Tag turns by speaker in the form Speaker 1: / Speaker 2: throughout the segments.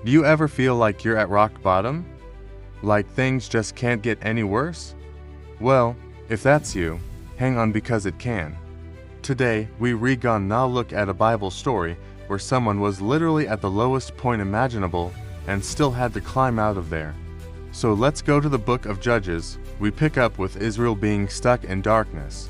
Speaker 1: Do you ever feel like you're at rock bottom? Like things just can't get any worse? Well, if that's you, hang on because it can. Today, we're gonna look at a Bible story where someone was literally at the lowest point imaginable and still had to climb out of there. So let's go to the book of Judges. We pick up with Israel being stuck in darkness.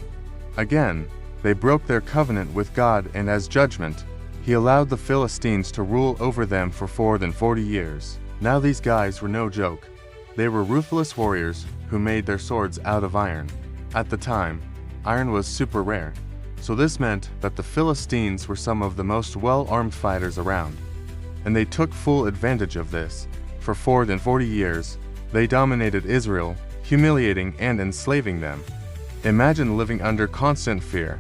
Speaker 1: Again, they broke their covenant with God, and as judgment, He allowed the Philistines to rule over them for 40 years. Now these guys were no joke. They were ruthless warriors who made their swords out of iron. At the time, iron was super rare, so this meant that the Philistines were some of the most well-armed fighters around. And they took full advantage of this. For 40 years, they dominated Israel, humiliating and enslaving them. Imagine living under constant fear,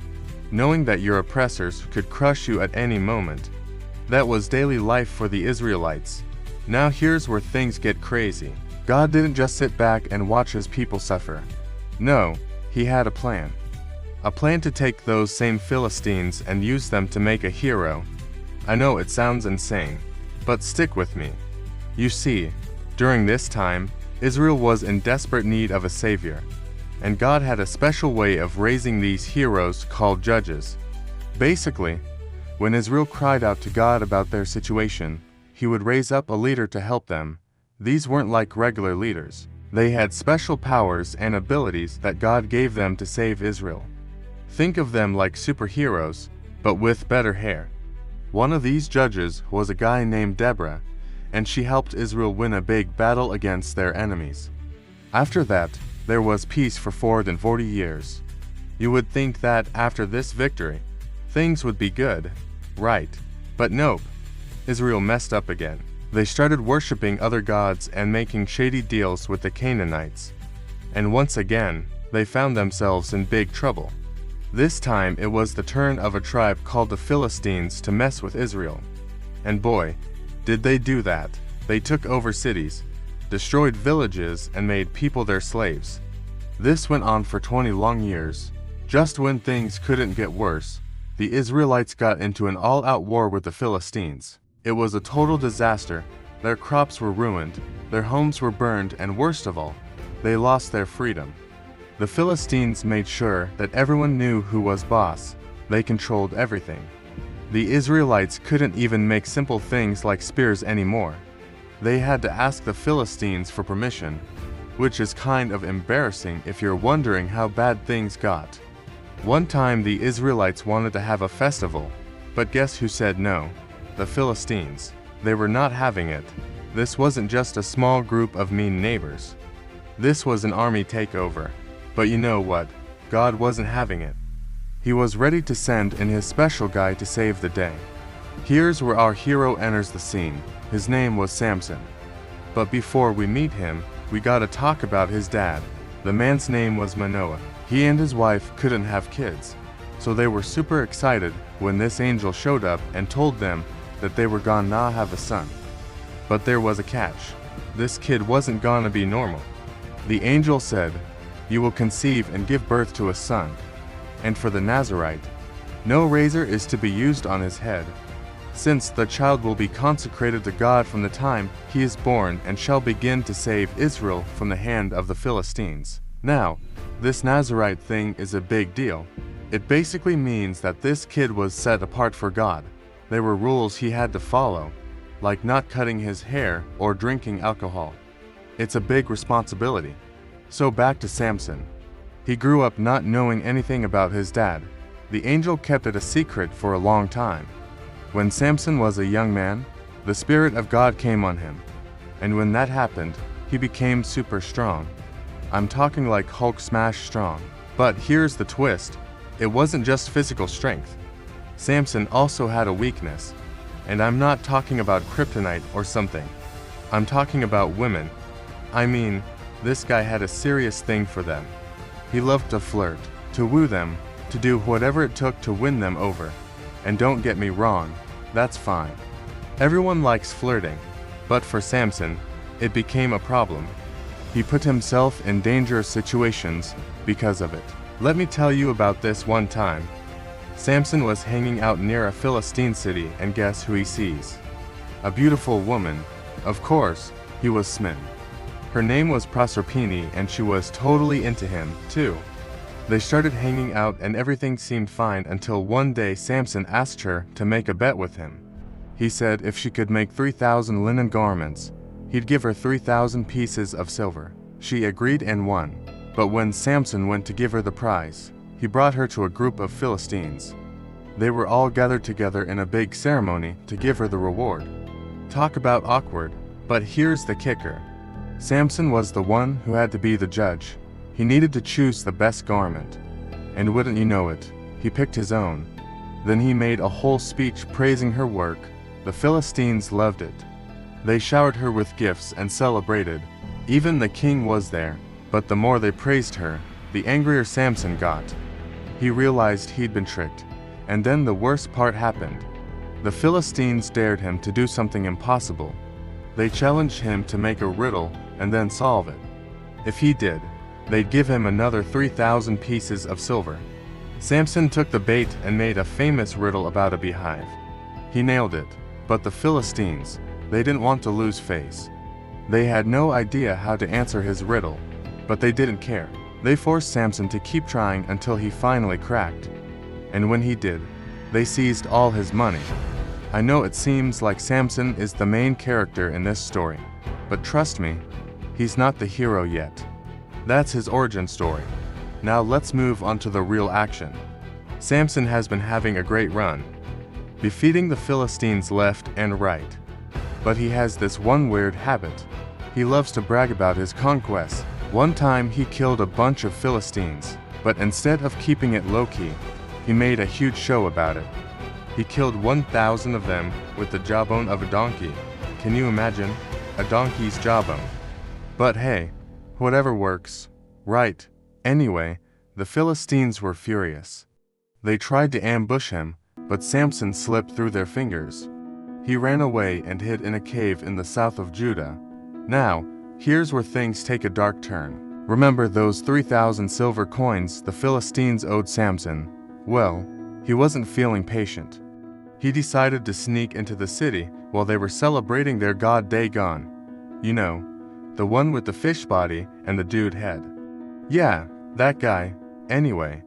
Speaker 1: knowing that your oppressors could crush you at any moment. That was daily life for the Israelites. Now here's where things get crazy. God didn't just sit back and watch His people suffer. No, He had a plan. A plan to take those same Philistines and use them to make a hero. I know it sounds insane, but stick with me. You see, during this time, Israel was in desperate need of a savior, and God had a special way of raising these heroes called judges. Basically, when Israel cried out to God about their situation, He would raise up a leader to help them. These weren't like regular leaders. They had special powers and abilities that God gave them to save Israel. Think of them like superheroes, but with better hair. One of these judges was a guy named Deborah, and she helped Israel win a big battle against their enemies. After that, there was peace for 40 years. You would think that after this victory, things would be good, right? But nope. Israel messed up again. They started worshiping other gods and making shady deals with the Canaanites. And once again, they found themselves in big trouble. This time it was the turn of a tribe called the Philistines to mess with Israel. And boy, did they do that. They took over cities, destroyed villages, and made people their slaves. This went on for 20 long years. Just when things couldn't get worse, the Israelites got into an all-out war with the Philistines. It was a total disaster. Their crops were ruined, their homes were burned, and worst of all, they lost their freedom. The Philistines made sure that everyone knew who was boss. They controlled everything. The Israelites couldn't even make simple things like spears anymore. They had to ask the Philistines for permission, which is kind of embarrassing if you're wondering how bad things got. One time the Israelites wanted to have a festival, but guess who said no? The Philistines. They were not having it. This wasn't just a small group of mean neighbors. This was an army takeover. But you know what? God wasn't having it. He was ready to send in His special guy to save the day. Here's where our hero enters the scene. His name was Samson. But before we meet him, we gotta talk about his dad. The man's name was Manoah. He and his wife couldn't have kids, so they were super excited when this angel showed up and told them that they were gonna have a son. But there was a catch. This kid wasn't gonna be normal. The angel said, "You will conceive and give birth to a son. And for the Nazirite, no razor is to be used on his head, since the child will be consecrated to God from the time he is born and shall begin to save Israel from the hand of the Philistines." Now, this Nazirite thing is a big deal. It basically means that this kid was set apart for God. There were rules he had to follow, like not cutting his hair or drinking alcohol. It's a big responsibility. So back to Samson. He grew up not knowing anything about his dad. The angel kept it a secret for a long time. When Samson was a young man, the Spirit of God came on him. And when that happened, he became super strong. I'm talking like Hulk smash strong. But here's the twist. It wasn't just physical strength. Samson also had a weakness. And I'm not talking about kryptonite or something. I'm talking about women. I mean, this guy had a serious thing for them. He loved to flirt, to woo them, to do whatever it took to win them over. And don't get me wrong, that's fine. Everyone likes flirting. But for Samson, it became a problem. He put himself in dangerous situations because of it. Let me tell you about this one time. Samson was hanging out near a Philistine city, and guess who he sees? A beautiful woman. Of course, he was smitten. Her name was Proserpine and she was totally into him, too. They started hanging out and everything seemed fine until one day Samson asked her to make a bet with him. He said if she could make 3,000 linen garments, he'd give her 3,000 pieces of silver. She agreed and won. But when Samson went to give her the prize, he brought her to a group of Philistines. They were all gathered together in a big ceremony to give her the reward. Talk about awkward, but here's the kicker. Samson was the one who had to be the judge. He needed to choose the best garment. And wouldn't you know it, he picked his own. Then he made a whole speech praising her work. The Philistines loved it. They showered her with gifts and celebrated. Even the king was there, but the more they praised her, the angrier Samson got. He realized he'd been tricked. And then the worst part happened. The Philistines dared him to do something impossible. They challenged him to make a riddle and then solve it. If he did, they'd give him another 3,000 pieces of silver. Samson took the bait and made a famous riddle about a beehive. He nailed it, but the Philistines, they didn't want to lose face. They had no idea how to answer his riddle, but they didn't care. They forced Samson to keep trying until he finally cracked. And when he did, they seized all his money. I know it seems like Samson is the main character in this story, but trust me, he's not the hero yet. That's his origin story. Now let's move on to the real action. Samson has been having a great run, defeating the Philistines left and right. But he has this one weird habit. He loves to brag about his conquests. One time he killed a bunch of Philistines, but instead of keeping it low-key, he made a huge show about it. He killed 1,000 of them with the jawbone of a donkey. Can you imagine? A donkey's jawbone. But hey, whatever works, right? Anyway, the Philistines were furious. They tried to ambush him, but Samson slipped through their fingers. He ran away and hid in a cave in the south of Judah. Now, here's where things take a dark turn. Remember those 3,000 silver coins the Philistines owed Samson? Well, he wasn't feeling patient. He decided to sneak into the city while they were celebrating their god Dagon. You know, the one with the fish body and the dude head. Yeah, that guy. Anyway,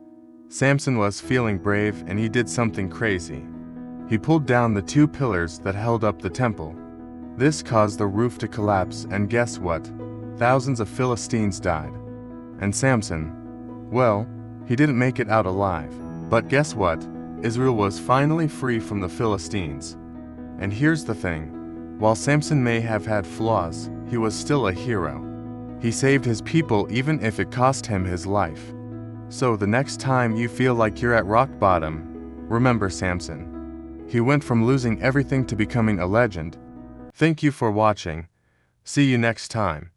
Speaker 1: Samson was feeling brave and he did something crazy. He pulled down the 2 pillars that held up the temple. This caused the roof to collapse and guess what? Thousands of Philistines died. And Samson, well, he didn't make it out alive. But guess what? Israel was finally free from the Philistines. And here's the thing. While Samson may have had flaws, he was still a hero. He saved his people even if it cost him his life. So the next time you feel like you're at rock bottom, remember Samson. He went from losing everything to becoming a legend. Thank you for watching. See you next time.